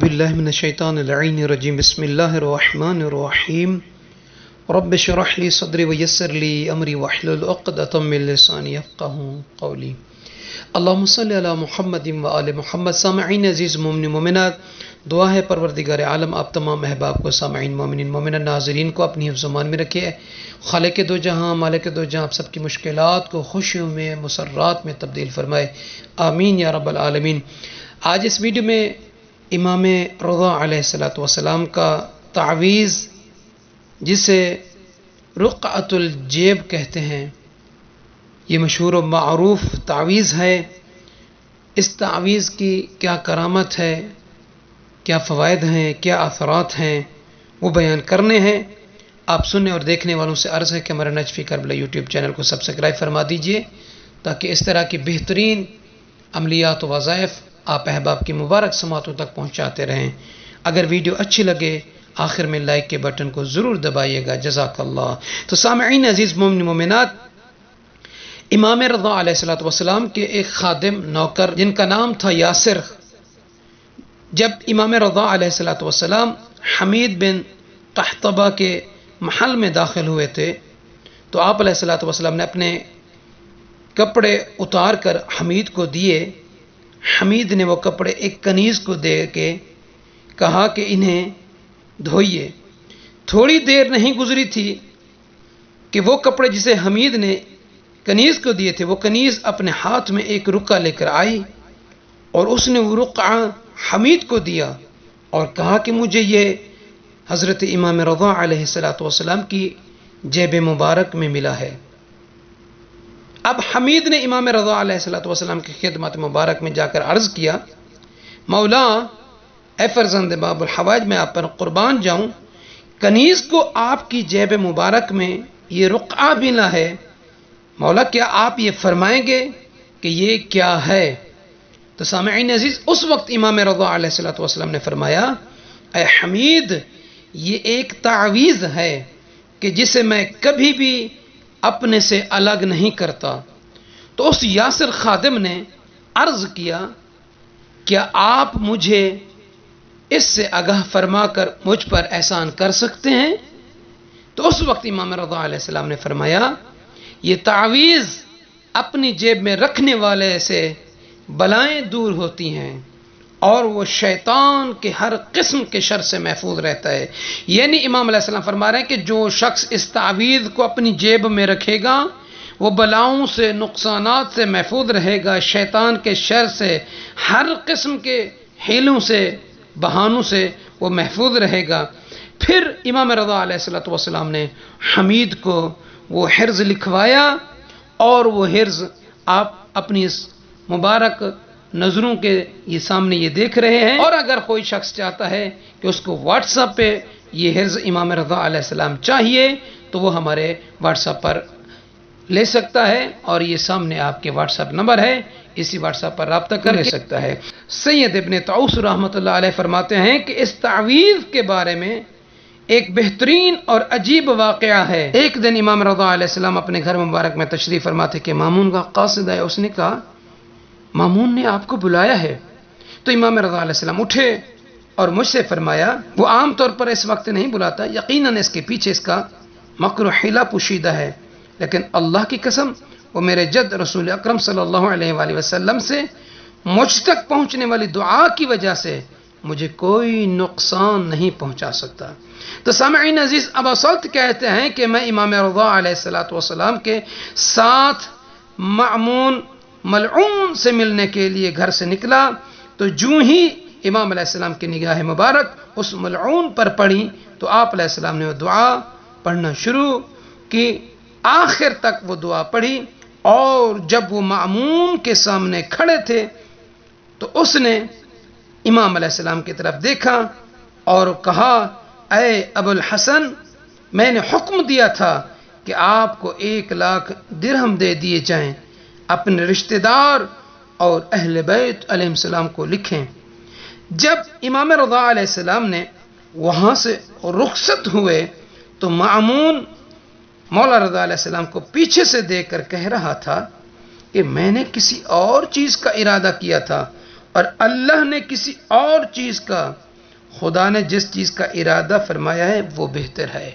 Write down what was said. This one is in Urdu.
باللہ من الشیطان اللعین الرجیم بسم اللہ الرحمن الرحیم رب اشرح لی صدری ویسر لی امری واحلل عقدۃ من لسانی یفقہوا قولی اللہم صلی علی محمد و آل محمد۔ سامعین عزیز مومن مومنات، دعا ہے پروردگار عالم آپ تمام احباب کو، سامعین مومنین مومنات ناظرین کو اپنی حفظ و امان میں رکھے۔ خالق دو جہاں مالک دو جہاں آپ سب کی مشکلات کو خوشیوں میں مسرات میں تبدیل فرمائے، آمین یا رب العالمین۔ آج اس ویڈیو میں امام رضا علیہ السلام کا تعویذ، جسے رقعۃ الجیب کہتے ہیں، یہ مشہور و معروف تعویذ ہے۔ اس تعویذ کی کیا کرامت ہے، کیا فوائد ہیں، کیا اثرات ہیں، وہ بیان کرنے ہیں۔ آپ سننے اور دیکھنے والوں سے عرض ہے کہ ہمارا نجفی کربلا یوٹیوب چینل کو سبسکرائب فرما دیجئے، تاکہ اس طرح کی بہترین عملیات و وظائف آپ احباب کی مبارک سماعتوں تک پہنچاتے رہیں۔ اگر ویڈیو اچھی لگے آخر میں لائک کے بٹن کو ضرور دبائیے گا، جزاک اللہ۔ تو سامعین عزیز مومن مومنات، امام رضا علیہ السلام کے ایک خادم نوکر جن کا نام تھا یاسر، جب امام رضا علیہ السلام حمید بن قحطبہ کے محل میں داخل ہوئے تھے، تو آپ علیہ السلام نے اپنے کپڑے اتار کر حمید کو دیے۔ حمید نے وہ کپڑے ایک کنیز کو دے کے کہا کہ انہیں دھوئیے۔ تھوڑی دیر نہیں گزری تھی کہ وہ کپڑے جسے حمید نے کنیز کو دیے تھے، وہ کنیز اپنے ہاتھ میں ایک رقعہ لے کر آئی، اور اس نے وہ رقعہ حمید کو دیا اور کہا کہ مجھے یہ حضرت امام رضا علیہ السلام کی جیب مبارک میں ملا ہے۔ اب حمید نے امام رضا علیہ السلام کی خدمت مبارک میں جا کر عرض کیا، مولا، اے فرزند باب الحوائج، میں آپ پر قربان جاؤں، کنیز کو آپ کی جیب مبارک میں یہ رقعہ ملا ہے، مولا کیا آپ یہ فرمائیں گے کہ یہ کیا ہے؟ تو سامعین عزیز، اس وقت امام رضا علیہ السلام نے فرمایا، اے حمید، یہ ایک تعویذ ہے کہ جسے میں کبھی بھی اپنے سے الگ نہیں کرتا۔ تو اس یاسر خادم نے عرض کیا، کیا آپ مجھے اس سے آگاہ فرما کر مجھ پر احسان کر سکتے ہیں؟ تو اس وقت امام رضا علیہ السلام نے فرمایا، یہ تعویذ اپنی جیب میں رکھنے والے سے بلائیں دور ہوتی ہیں، اور وہ شیطان کے ہر قسم کے شر سے محفوظ رہتا ہے۔ یعنی امام علیہ السلام فرما رہے ہیں کہ جو شخص اس تعویذ کو اپنی جیب میں رکھے گا، وہ بلاؤں سے، نقصانات سے محفوظ رہے گا، شیطان کے شر سے، ہر قسم کے حیلوں سے، بہانوں سے وہ محفوظ رہے گا۔ پھر امام رضا علیہ السلام نے حمید کو وہ حرز لکھوایا، اور وہ حرز آپ اپنی اس مبارک نظروں کے یہ سامنے یہ دیکھ رہے ہیں، اور اگر کوئی شخص چاہتا ہے کہ اس کو واٹس ایپ پہ یہ حرز امام رضا علیہ السلام چاہیے، تو وہ ہمارے واٹس ایپ پر لے سکتا ہے، اور یہ سامنے آپ کے واٹس ایپ نمبر ہے، اسی واٹس ایپ پر رابطہ کر لے سکتا ہے۔ سید ابن طاؤس رحمۃ اللہ علیہ فرماتے ہیں کہ اس تعویذ کے بارے میں ایک بہترین اور عجیب واقعہ ہے۔ ایک دن امام رضا علیہ السلام اپنے گھر مبارک میں تشریف فرما تھے کہ مامون کا قاصد ہے۔ اس نے کہا، مامون نے آپ کو بلایا ہے۔ تو امام رضا علیہ السلام اٹھے اور مجھ سے فرمایا، وہ عام طور پر اس وقت نہیں بلاتا، یقیناً اس کے پیچھے اس کا مکر و حیلہ پوشیدہ ہے، لیکن اللہ کی قسم وہ میرے جد رسول اکرم صلی اللہ علیہ وآلہ وسلم سے مجھ تک پہنچنے والی دعا کی وجہ سے مجھے کوئی نقصان نہیں پہنچا سکتا۔ تو سامعین عزیز، ابا سلط کہتے ہیں کہ میں امام رضا علیہ السلام کے ساتھ مأمون ملعون سے ملنے کے لیے گھر سے نکلا، تو جوں ہی امام علیہ السلام کی نگاہ مبارک اس ملعون پر پڑی، تو آپ علیہ السلام نے وہ دعا پڑھنا شروع کی، آخر تک وہ دعا پڑھی، اور جب وہ مأمون کے سامنے کھڑے تھے تو اس نے امام علیہ السلام کی طرف دیکھا اور کہا، اے ابو الحسن، میں نے حکم دیا تھا کہ آپ کو 1,00,000 درہم دے دیے جائیں، اپنے رشتہ دار اور اہل بیت علیہ السلام کو لکھیں۔ جب امام رضا علیہ السلام نے وہاں سے رخصت ہوئے تو مأمون مولا رضا علیہ السلام کو پیچھے سے دیکھ کر کہہ رہا تھا کہ میں نے کسی اور چیز کا ارادہ کیا تھا، اور اللہ نے کسی اور چیز کا خدا نے جس چیز کا ارادہ فرمایا ہے وہ بہتر ہے.